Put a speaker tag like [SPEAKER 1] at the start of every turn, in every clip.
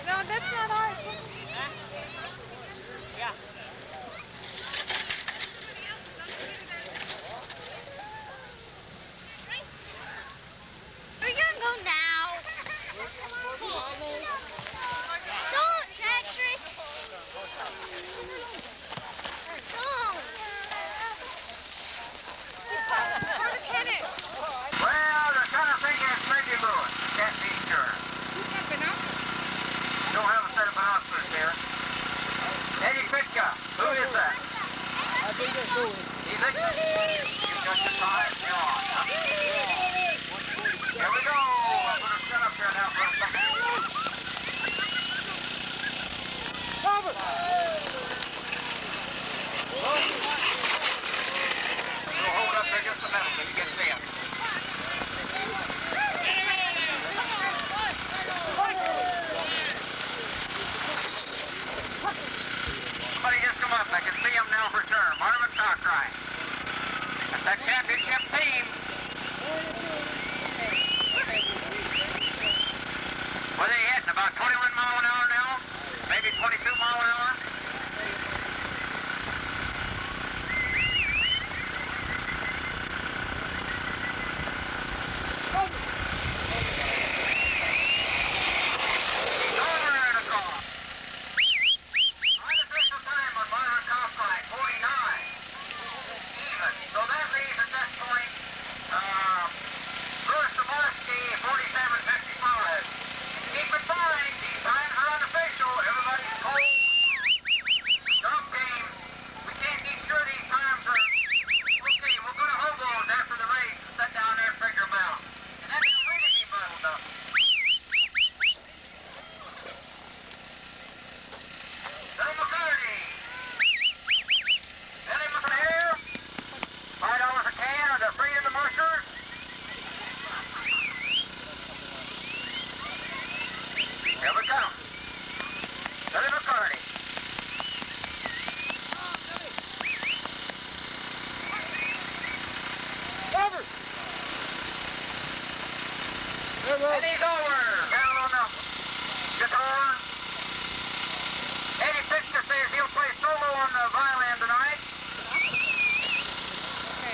[SPEAKER 1] No, that's not ours.
[SPEAKER 2] Yeah.
[SPEAKER 1] We're gonna go now. Don't, Patrick. Don't. Where's Kenneth?
[SPEAKER 3] Well, the kind of thing is maybe Lewis. Can't be sure.
[SPEAKER 1] Who's got binoculars?
[SPEAKER 3] Don't have a set of binoculars here. Eddie Pitka. Who is that?
[SPEAKER 4] I think that's Louis.
[SPEAKER 3] He's it? You got your time on, huh? Here we go. I'm going to set up here now for a second.
[SPEAKER 4] Robert!
[SPEAKER 3] We'll hold up there just a minute till you get in. Somebody just come up. I can see him now for sure. Marvin Cockright. That's that championship team. What are they hitting? About 21 mile an hour now? Maybe 22 mile an hour? Here we go. Billy McCarty.
[SPEAKER 4] Robert!
[SPEAKER 3] And he's over. Down on the guitar. Eddie Pitka says he'll play solo on the violin tonight.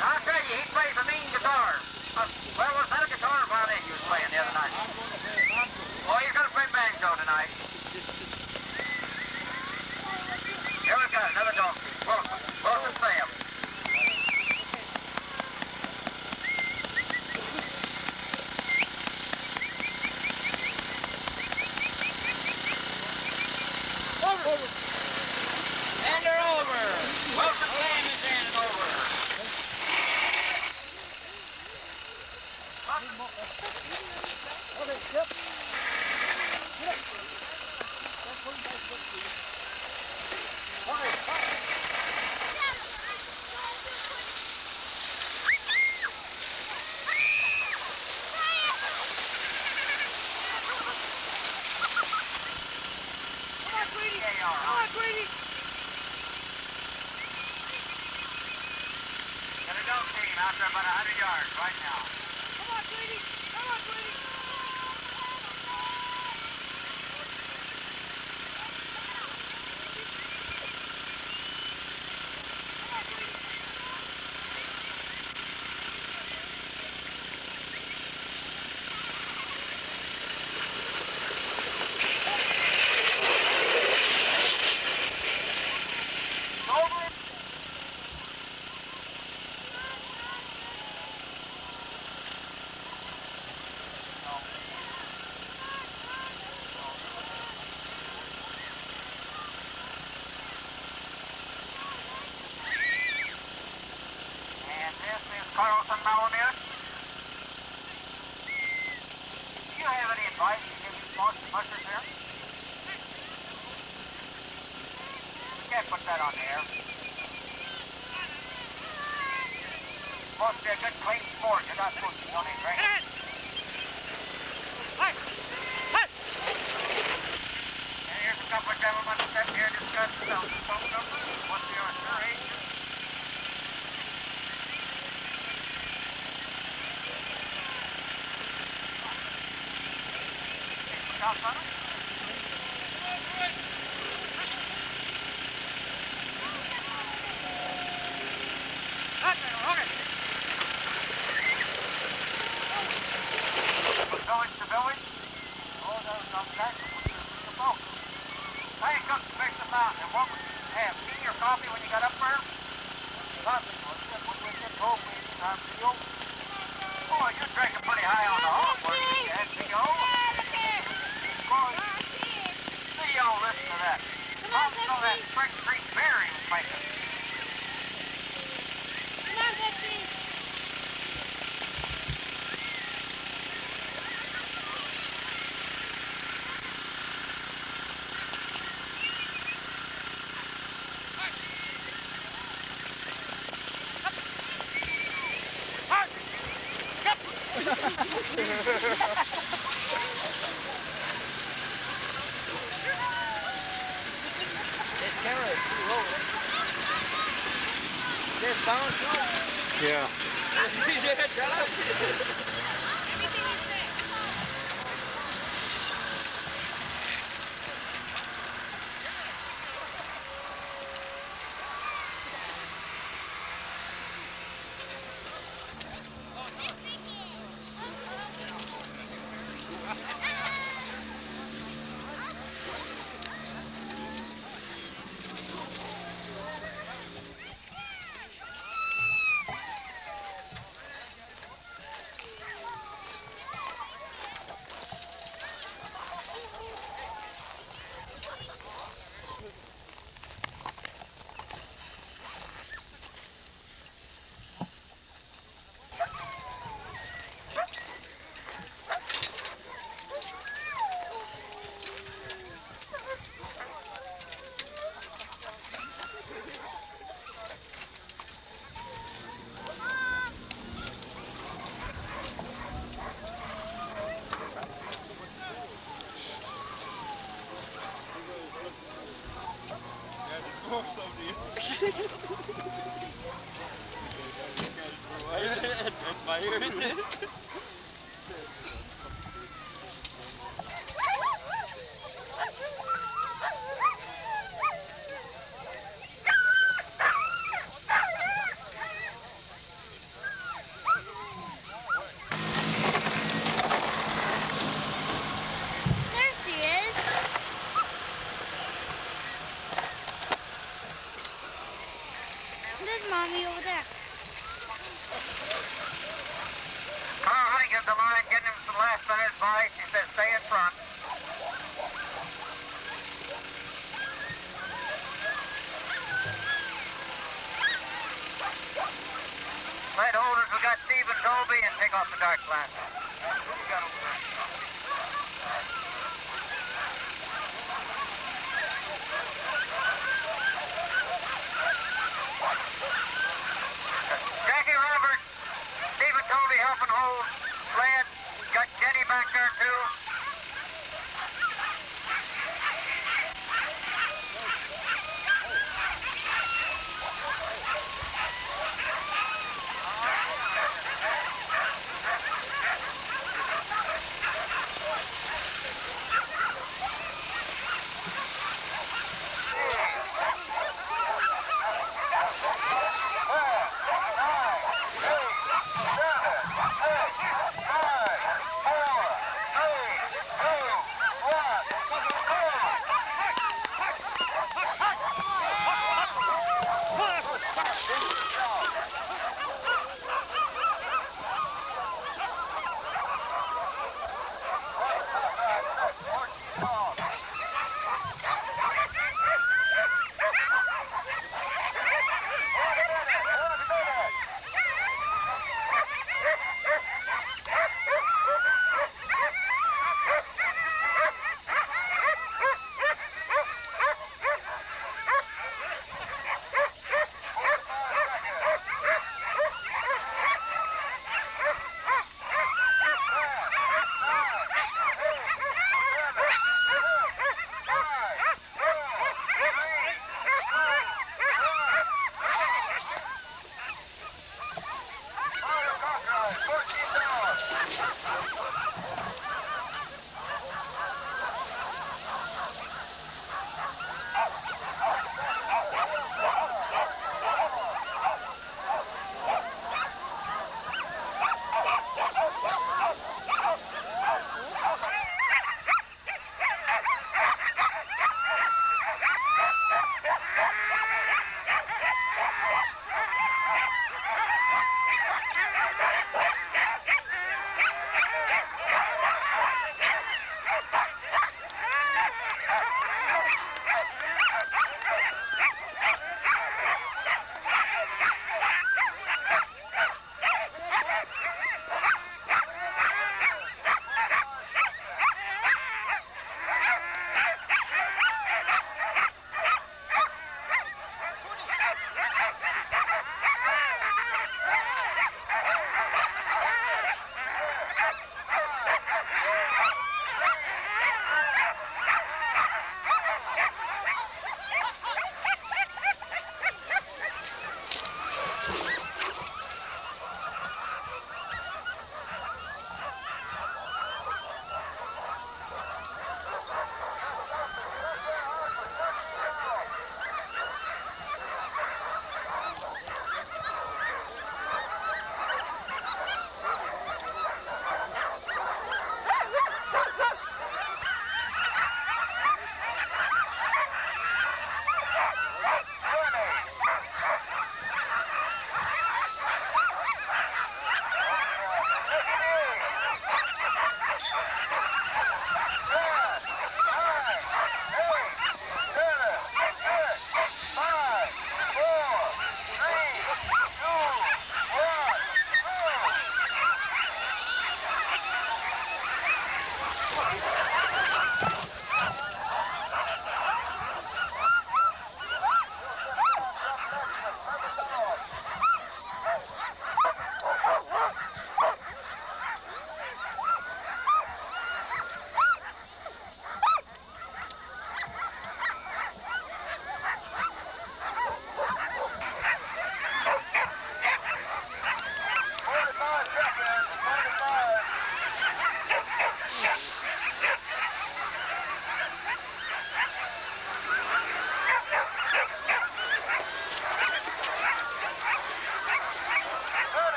[SPEAKER 3] I'll tell you, he plays a mean guitar. Well, was that a guitar or violin you was playing the other night? Oh, he's going to play banjo tonight. Here we go, another donkey. Welcome. Welcome, Sam. And they're over. Welcome, Sam is in and over.
[SPEAKER 4] Okay, yep.
[SPEAKER 3] Come on, Greedy. Got a dog team out there about 100 yards right now.
[SPEAKER 1] Come on, Greedy. Come on, Greedy.
[SPEAKER 3] Carlson Malamute. Do you have any advice to give these mushers here? can't put that on the air. Supposed to be a good clean sport. You're not supposed to donate drinks.
[SPEAKER 1] Hey! Hey! Hey!
[SPEAKER 3] And here's a couple of gentlemen sitting here discussing the phone numbers. What's your sure age? Shots on it?
[SPEAKER 1] Okay.
[SPEAKER 3] From village to village? Oh, that was not that. The boat. Now you cooked to fix the mountain. And what would you have? Tea or coffee when you got up there? Coffee. What we get home, we have tea. Oh, you're drinking pretty high on the hog, weren't you? You had tea. See, y'all listen to that. Some of that Spring Creek beer he was making.
[SPEAKER 4] This camera is too low. There's sound too.
[SPEAKER 2] Yeah.
[SPEAKER 4] Yeah, shut up.
[SPEAKER 5] There she is. There's Mommy over there.
[SPEAKER 3] Carl Honey gives the line, getting him some last minute advice. He says, stay in front. Lead holders, we got Stephen Colby, and take off the dark lantern. Who we got over there? Jackie Roberts, Stephen Colby helping hold lead. Got Jenny back there too.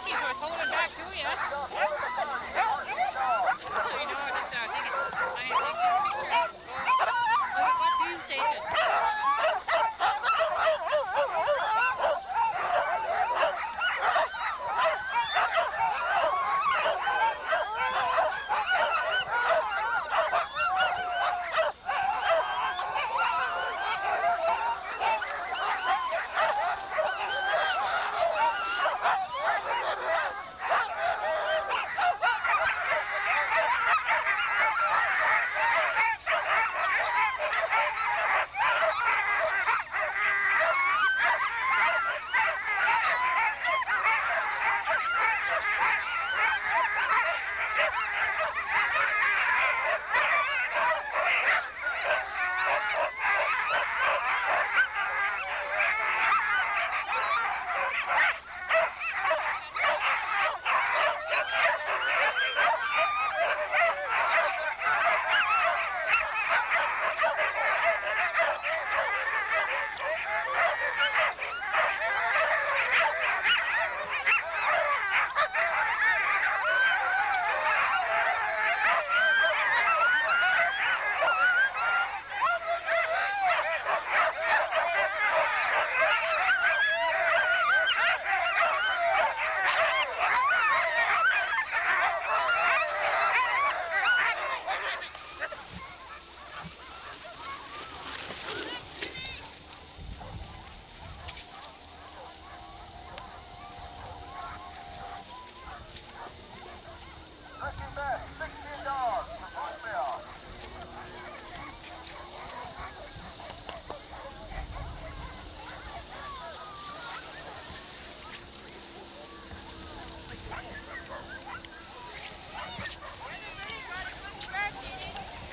[SPEAKER 1] Mickey was holding back to you. I know, that's what I was thinking. I need to take this picture. Look at what view station.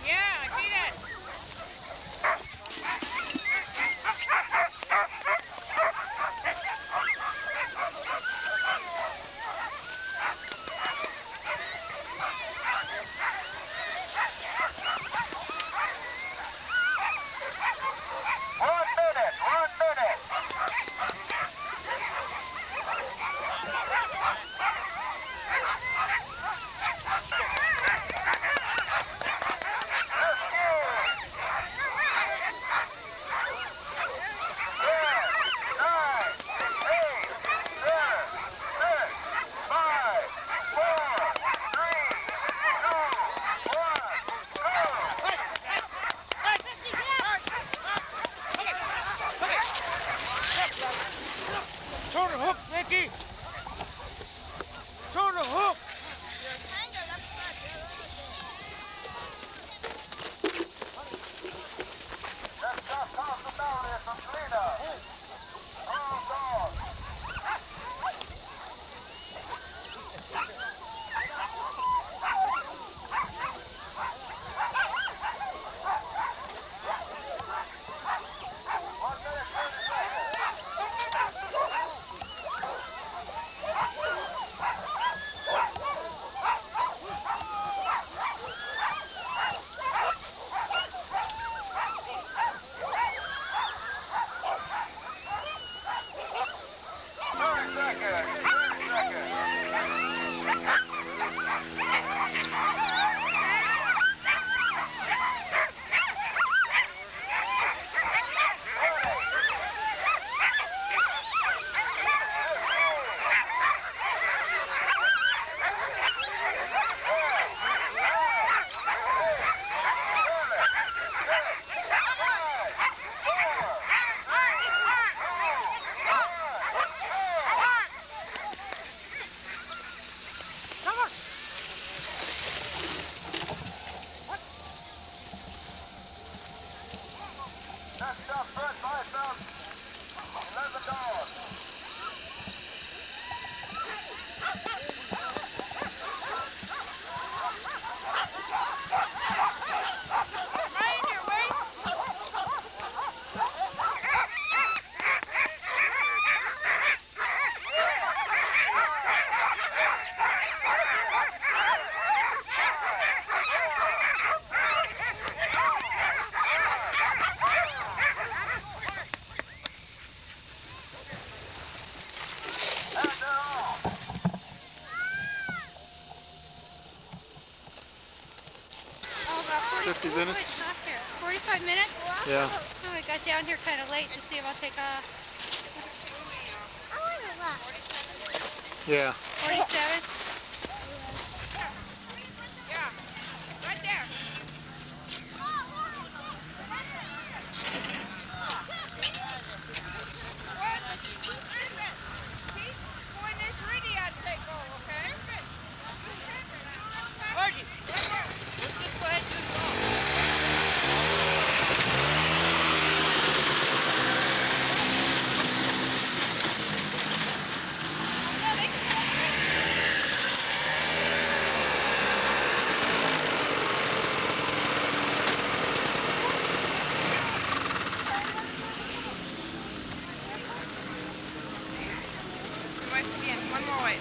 [SPEAKER 1] Yeah, I see that.
[SPEAKER 4] Turn the hook, Mickey! Turn the hook! 45
[SPEAKER 5] Wait,
[SPEAKER 4] minutes.
[SPEAKER 5] top here. 45 minutes?
[SPEAKER 4] Yeah.
[SPEAKER 5] Oh, we got down here kind of late to see about take off. I want to look.
[SPEAKER 4] Yeah.
[SPEAKER 5] 47?
[SPEAKER 1] Yeah, right there. When it's ready, I'd say go, okay? Margie, let's just go ahead and do the ball. Wipe again, one more wipe.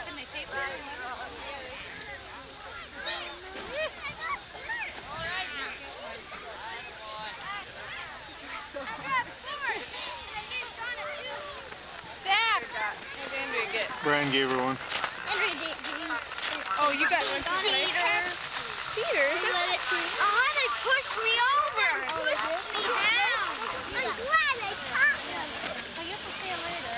[SPEAKER 5] Can they tape it?
[SPEAKER 1] Zach! What did Andrea get?
[SPEAKER 4] Brian gave her one.
[SPEAKER 1] Oh, you got one for today? Peter?
[SPEAKER 5] They pushed me over. Pushed me down. I'm glad they caught me. I guess we'll see you later.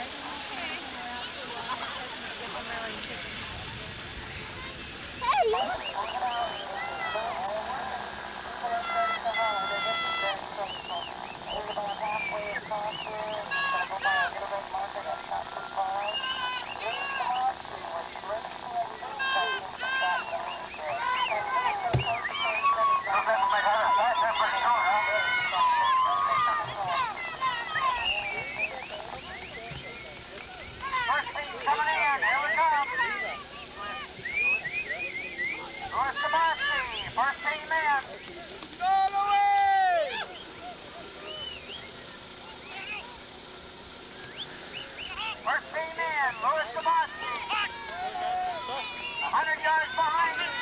[SPEAKER 5] Hey!
[SPEAKER 3] First team coming in. Here we come. Louis Sabatsky, first team in. First team in, Louis Sabatsky. 100 yards behind him.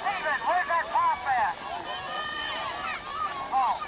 [SPEAKER 3] Steven, where's that top at? Oh.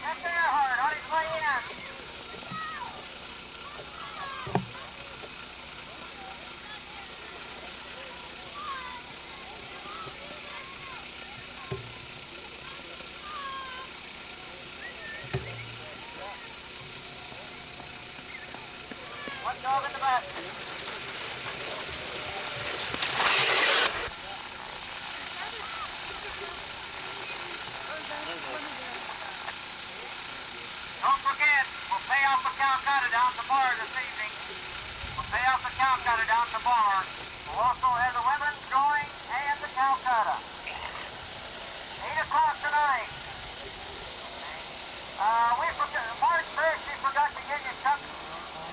[SPEAKER 3] That's Earhart on his way in. One dog in the back. Don't forget, we'll pay off the Calcutta down at the bar this evening. We'll pay off the Calcutta down at the bar. We'll also have the women's drawing and the Calcutta. 8 o'clock tonight. March 1st, we forgot to give you Chuck's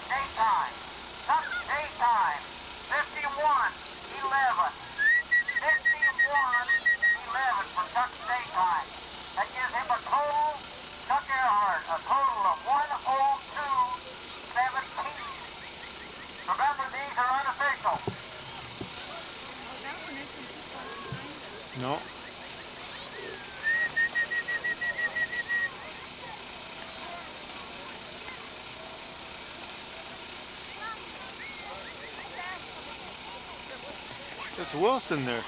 [SPEAKER 3] daytime. Chuck's daytime, 51-11. 51-11 for Chuck's daytime. That gives him a total, Chuck Earhart, a total of 102.75.
[SPEAKER 4] No. It's Wilson there.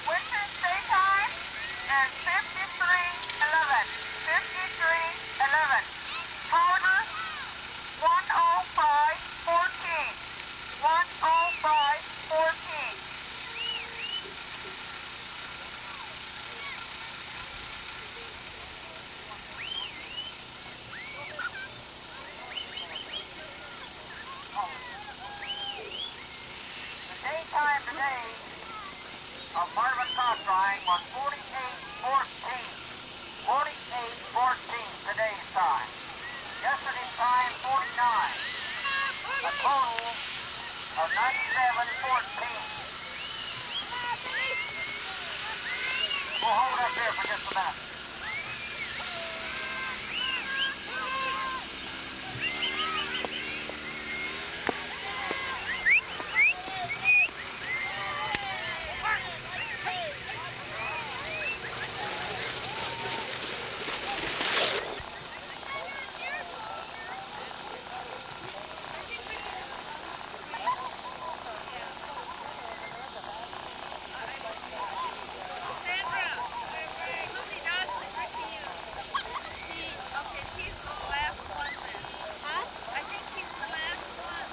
[SPEAKER 3] Winter's daytime and 53:11. 53:11. Powder 105:14. 105:14. The daytime today of Marvin Costline was 48:14. 48:14 today's time. Yesterday's time 49. A total of 97:14. We'll hold up here for just a minute.
[SPEAKER 1] Sandra, how many dogs did Ricky use? Okay, he's the last one then. Huh? I think he's the last one.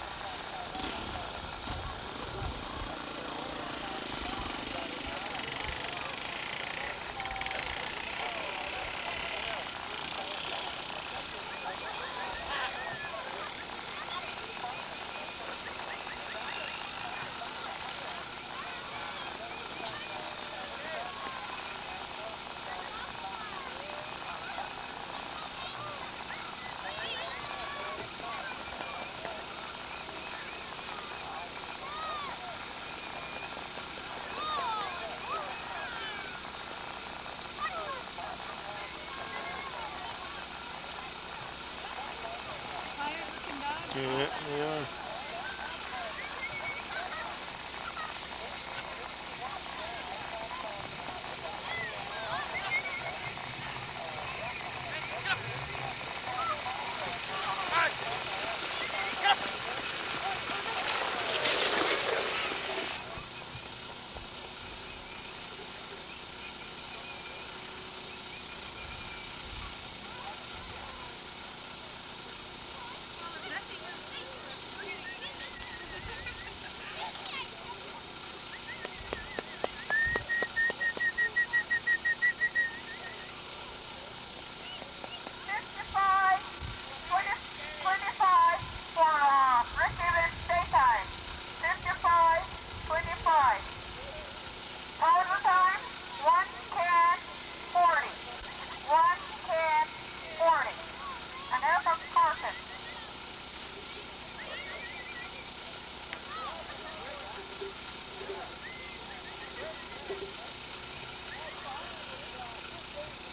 [SPEAKER 4] Yeah, they are.
[SPEAKER 1] Well, if nothing else, thanks for getting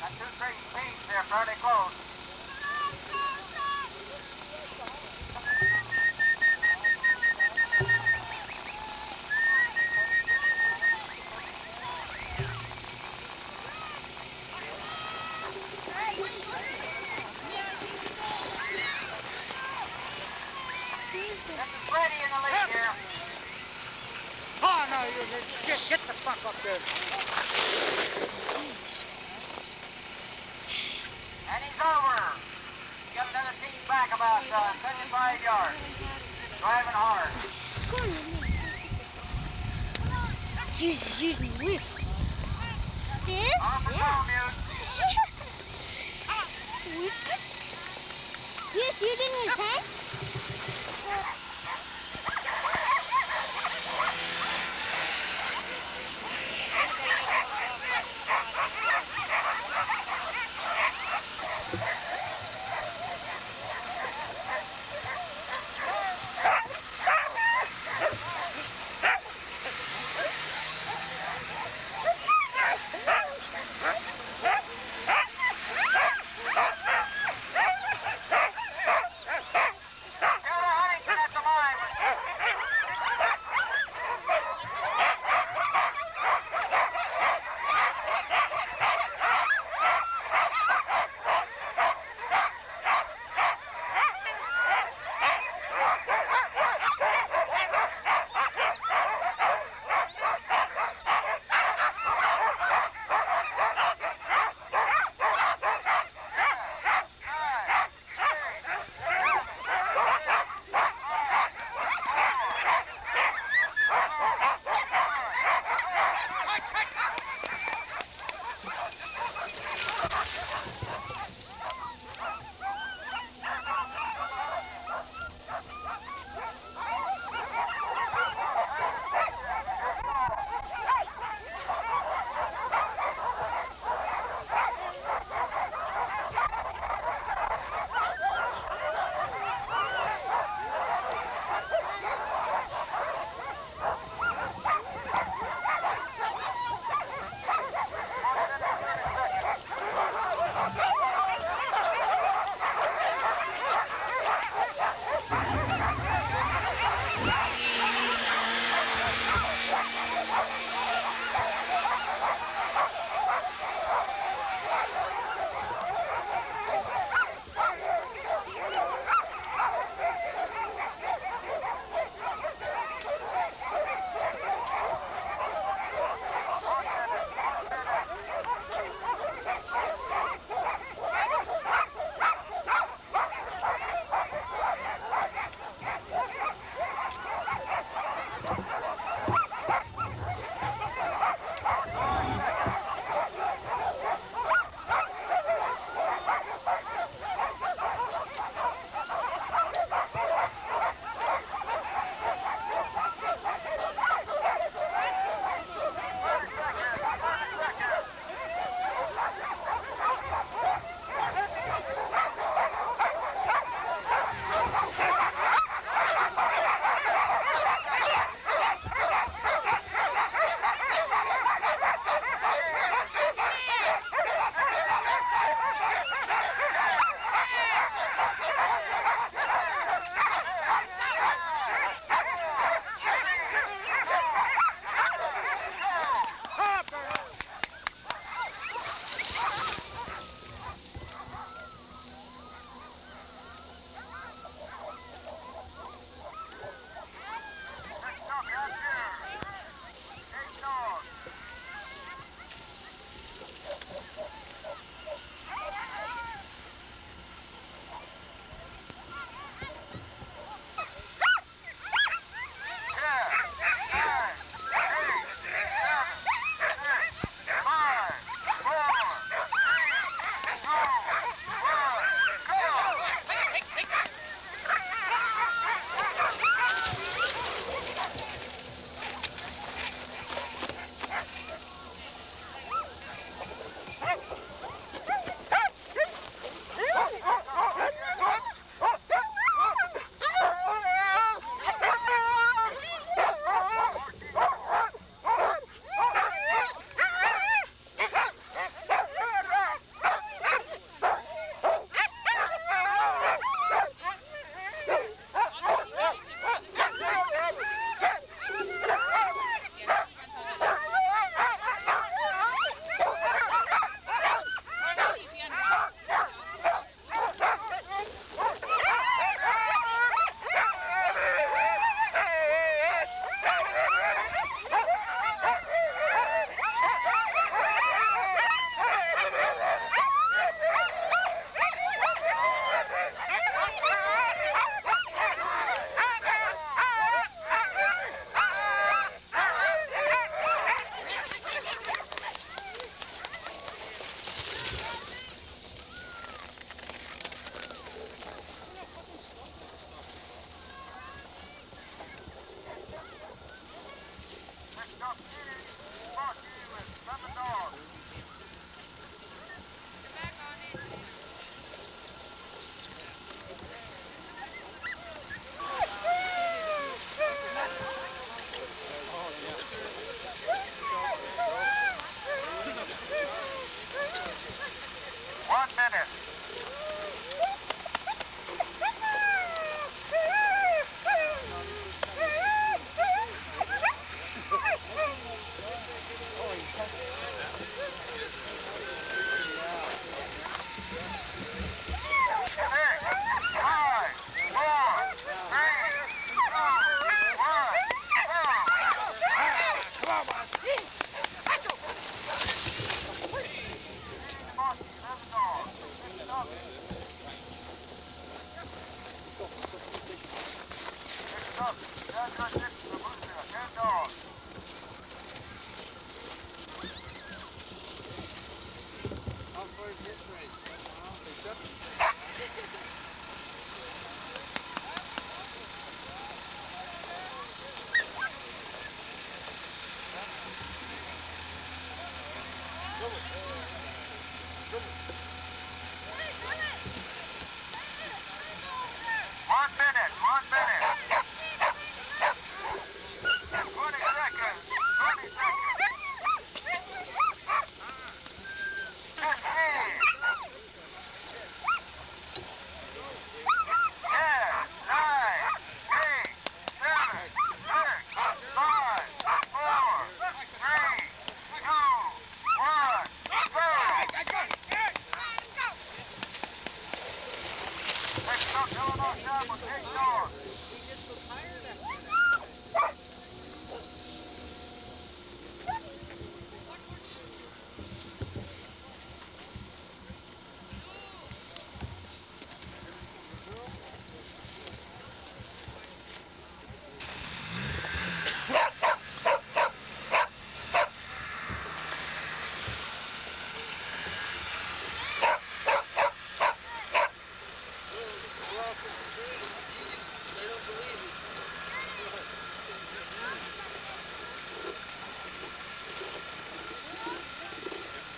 [SPEAKER 3] Got two crazy pigs there, fairly close. This is Freddie in the lead here.
[SPEAKER 2] Oh, no, get the fuck up there.
[SPEAKER 3] And he's over. He's got another team back about 75 yards. Driving hard.
[SPEAKER 5] Jesus, use me whip. This?
[SPEAKER 3] Off the commute.
[SPEAKER 5] Whip it? Yes, you didn't attack?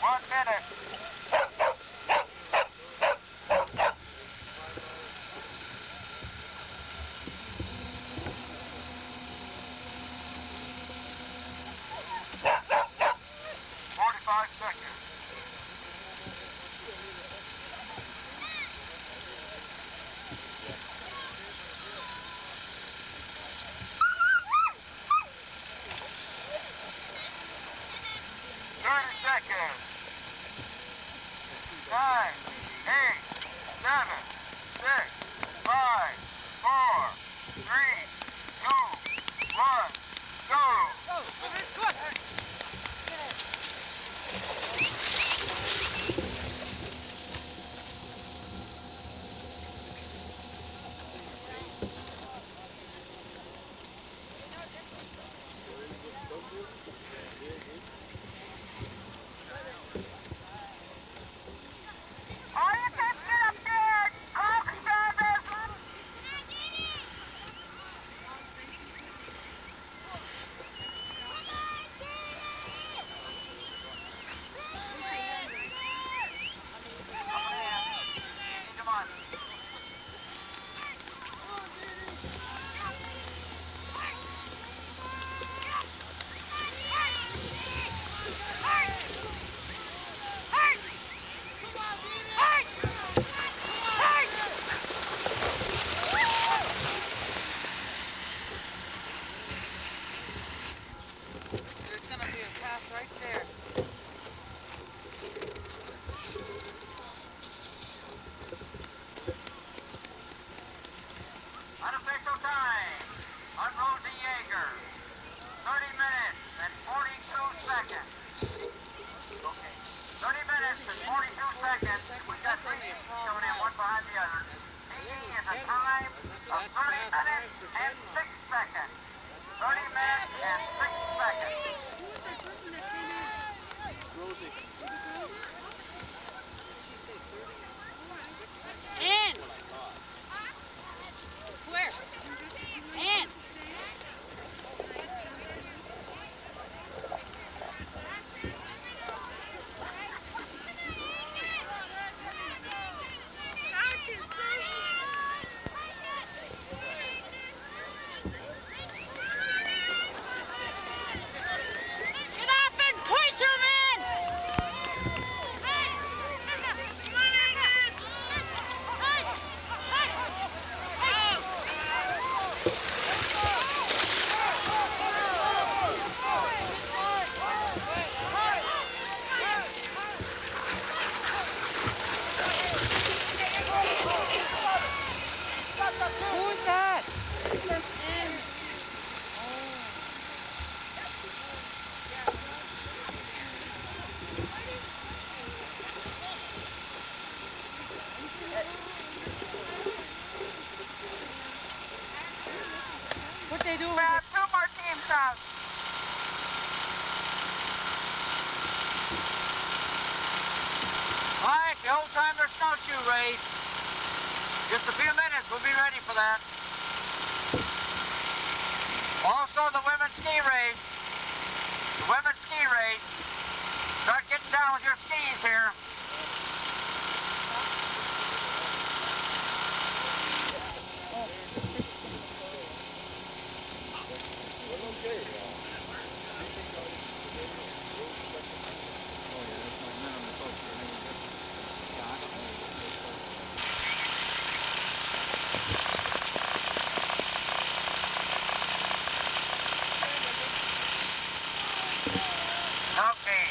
[SPEAKER 3] 1 minute. Seconds. 9, 8, 7, 6, 5, 4, 3, 2, 1, go!
[SPEAKER 2] There's gonna be a path right there.
[SPEAKER 3] Unofficial time. On Rosie Yeager. 30 minutes and 42 seconds. Okay. 30 minutes and 42 seconds. We got three teams coming in one behind the other. Leading is a time of 30 minutes and 6 seconds. 30 minutes and 6 seconds.
[SPEAKER 2] Rosie.
[SPEAKER 5] In. Where? In. Get off and push him in.
[SPEAKER 2] Who's that?
[SPEAKER 3] the old-timer snowshoe race. Just a few minutes, we'll be ready for that. Also, the women's ski race. The women's ski race. Start getting down with your skis here. Okay.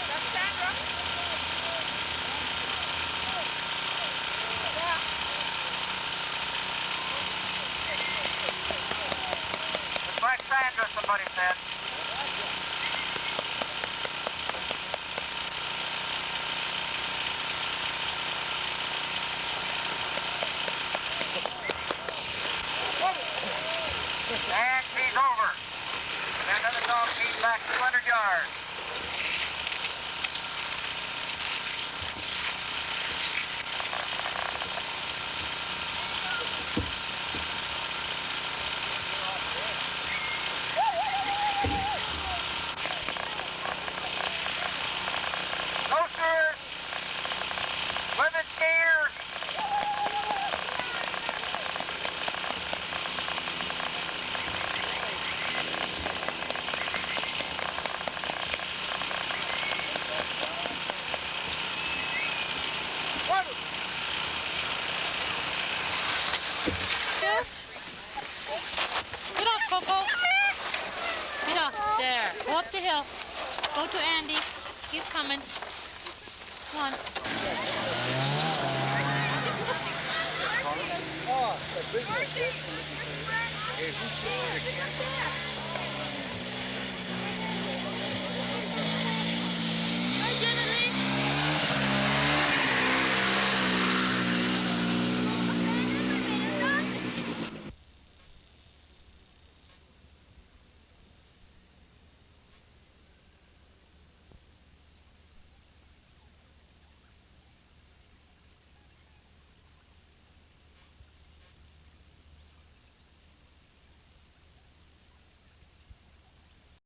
[SPEAKER 1] That's Sandra.
[SPEAKER 3] It's like Sandra, somebody said. And she's over. And then the dog feeds back 200 yards. Coasters, women skiers.
[SPEAKER 6] Get off, Coco. Get off. There. Go up the hill. Go to Andy. He's coming. Come on.
[SPEAKER 2] Oh, the big one.